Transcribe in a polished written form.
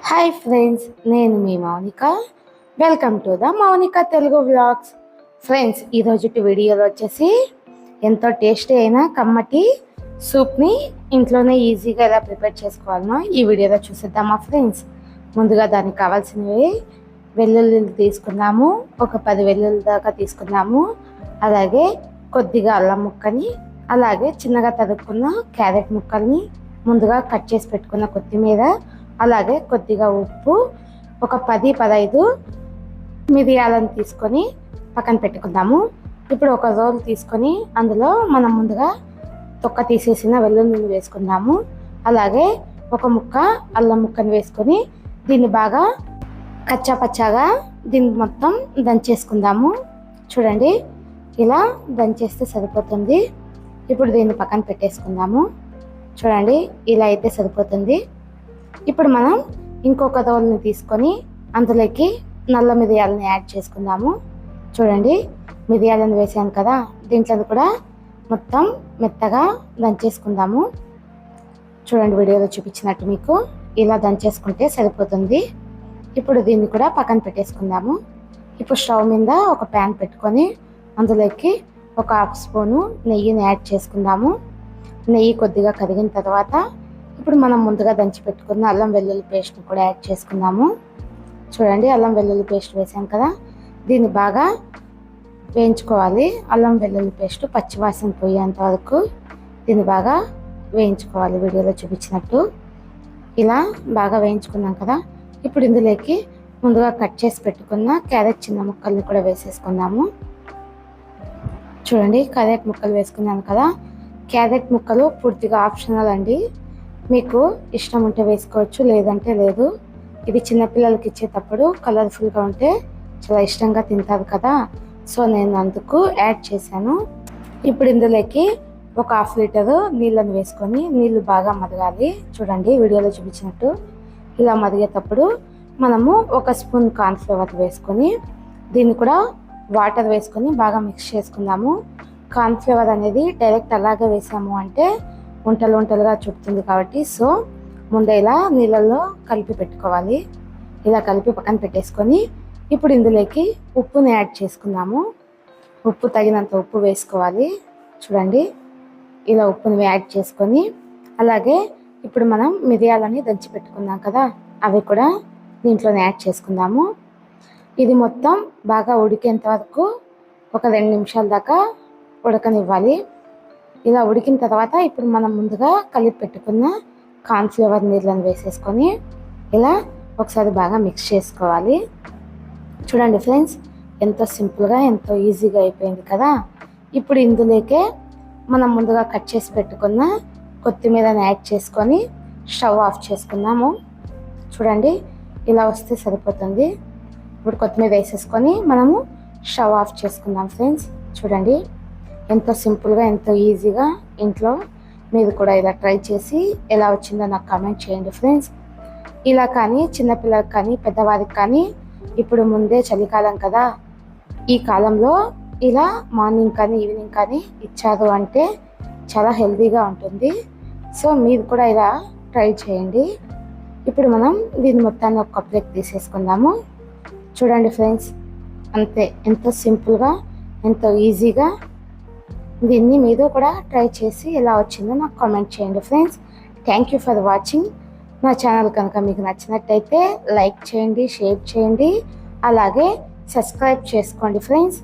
Hi friends, నేను మీ Mounika. Welcome to the Mounika Telugu vlogs. Friends, ఈరోజు వీడియోలో వచ్చేసి ఎంతో టేస్టీ అయిన కమ్మటి సూప్ని ఇంట్లోనే ఈజీగా ఎలా ప్రిపేర్ చేసుకోవాలనో ఈ వీడియోలో చూసేద్దామా ఫ్రెండ్స్. ముందుగా దానికి కావాల్సినవి వెల్లుల్లి తీసుకున్నాము, ఒక 10 వెల్లుల్లి దాకా తీసుకున్నాము. అలాగే కొద్దిగా అల్లం ముక్కని, అలాగే చిన్నగా తరుక్కున్న క్యారెట్ ముక్కల్ని, ముందుగా కట్ చేసి పెట్టుకున్న కొత్తిమీర, అలాగే కొద్దిగా ఉప్పు, ఒక 10-15 మిరియాలను తీసుకొని పక్కన పెట్టుకుందాము. ఇప్పుడు ఒక రోల్ తీసుకొని అందులో మనం ముందుగా తొక్క తీసేసిన వెల్లుల్లిని వేసుకుందాము. అలాగే ఒక ముక్క అల్లం ముక్కని వేసుకొని దీన్ని బాగా కచ్చాపచ్చాగా దీన్ని మొత్తం దంచేసుకుందాము. చూడండి, ఇలా దంచేస్తే సరిపోతుంది. ఇప్పుడు దీన్ని పక్కన పెట్టేసుకుందాము. చూడండి, ఇలా అయితే సరిపోతుంది. ఇప్పుడు మనం ఇంకొక రోల్ని తీసుకొని అందులోకి నల్ల మిరియాలను యాడ్ చేసుకుందాము. చూడండి, మిరియాలను వేసాను కదా, దీంట్లో కూడా మొత్తం మెత్తగా దంచేసుకుందాము. చూడండి, వీడియోలో చూపించినట్టు మీకు ఇలా దంచేసుకుంటే సరిపోతుంది. ఇప్పుడు దీన్ని కూడా పక్కన పెట్టేసుకుందాము. ఇప్పుడు స్టవ్ మీద ఒక ప్యాన్ పెట్టుకొని అందులోకి ఒక 1/2 స్పూను నెయ్యిని యాడ్ చేసుకుందాము. నెయ్యి కొద్దిగా కరిగిన తర్వాత ఇప్పుడు మనం ముందుగా దంచి పెట్టుకున్న అల్లం వెల్లుల్లి పేస్ట్ని కూడా యాడ్ చేసుకుందాము. చూడండి, అల్లం వెల్లుల్లి పేస్ట్ వేసాం కదా, దీన్ని బాగా వేయించుకోవాలి. అల్లం వెల్లుల్లి పేస్ట్ పచ్చివాసన పోయేంత వరకు దీన్ని బాగా వేయించుకోవాలి. వీడియోలో చూపించినట్టు ఇలా బాగా వేయించుకున్నాం కదా. ఇప్పుడు ఇందులోకి ముందుగా కట్ చేసి పెట్టుకున్న క్యారెట్ చిన్న ముక్కల్ని కూడా వేసేసుకుందాము. చూడండి, క్యారెట్ ముక్కలు వేసుకున్నాను కదా. క్యారెట్ ముక్కలు పూర్తిగా ఆప్షనల్ అండి, మీకు ఇష్టం ఉంటే వేసుకోవచ్చు, లేదంటే లేదు. ఇది చిన్నపిల్లలకి ఇచ్చేటప్పుడు కలర్ఫుల్గా ఉంటే చాలా ఇష్టంగా తింటారు కదా, సో నేను అందుకు యాడ్ చేశాను. ఇప్పుడు ఇందులోకి ఒక 1/2 లీటరు నీళ్ళని వేసుకొని నీళ్ళు బాగా మరగాలి. చూడండి, వీడియోలో చూపించినట్టు ఇలా మరిగేటప్పుడు మనము 1 స్పూన్ కార్న్ఫ్లవర్ వేసుకొని దీన్ని కూడా వాటర్ వేసుకొని బాగా మిక్స్ చేసుకుందాము. కార్న్ఫ్లవర్ అనేది డైరెక్ట్ అలాగే వేసాము అంటే ఉంటలుగా చుడుతుంది కాబట్టి, సో ముందే ఇలా నీళ్ళల్లో కలిపి పెట్టుకోవాలి. ఇలా కలిపి పక్కన పెట్టేసుకొని ఇప్పుడు ఇందులోకి ఉప్పుని యాడ్ చేసుకుందాము. ఉప్పు తగినంత ఉప్పు వేసుకోవాలి. చూడండి, ఇలా ఉప్పుని యాడ్ చేసుకొని అలాగే ఇప్పుడు మనం మిరియాలని దంచి పెట్టుకున్నాం కదా, అవి కూడా దీంట్లోనే యాడ్ చేసుకుందాము. ఇది మొత్తం బాగా ఉడికేంత వరకు ఒక 2 నిమిషాల దాకా ఉడకనివ్వాలి. ఇలా ఉడికిన తర్వాత ఇప్పుడు మనం ముందుగా కలిపి పెట్టుకున్న కార్న్ఫ్లవర్ నీళ్ళని వేసేసుకొని ఇలా ఒకసారి బాగా మిక్స్ చేసుకోవాలి. చూడండి ఫ్రెండ్స్, ఎంతో సింపుల్గా ఎంతో ఈజీగా అయిపోయింది కదా. ఇప్పుడు ఇందులోకే మనం ముందుగా కట్ చేసి పెట్టుకున్న కొత్తిమీరని యాడ్ చేసుకొని స్టవ్ ఆఫ్ చేసుకుందాము. చూడండి, ఇలా వస్తే సరిపోతుంది. ఇప్పుడు కొత్తిమీర వేసేసుకొని మనము స్టవ్ ఆఫ్ చేసుకుందాం ఫ్రెండ్స్. చూడండి, ఎంతో సింపుల్గా ఎంతో ఈజీగా ఇంట్లో మీరు కూడా ఇలా ట్రై చేసి ఎలా వచ్చిందో నాకు కామెంట్ చేయండి ఫ్రెండ్స్. ఇలా కానీ చిన్నపిల్లలకు కానీ పెద్దవారికి కానీ ఇప్పుడు ముందే చలికాలం కదా, ఈ కాలంలో ఇలా మార్నింగ్ కానీ ఈవినింగ్ కానీ ఇచ్చారు అంటే చాలా హెల్తీగా ఉంటుంది. సో మీరు కూడా ఇలా ట్రై చేయండి. ఇప్పుడు మనం దీని మొత్తాన్ని ఒక కప్లోకి తీసేసుకుందాము. చూడండి ఫ్రెండ్స్, అంతే, ఎంతో సింపుల్గా ఎంతో ఈజీగా దీన్ని మీరు కూడా ట్రై చేసి ఎలా వచ్చిందో నాకు కామెంట్ చేయండి friends. Thank you for watching. నా ఛానల్ కనుక మీకు నచ్చినట్టయితే లైక్ చేయండి, షేర్ చేయండి, అలాగే సబ్స్క్రైబ్ చేసుకోండి ఫ్రెండ్స్.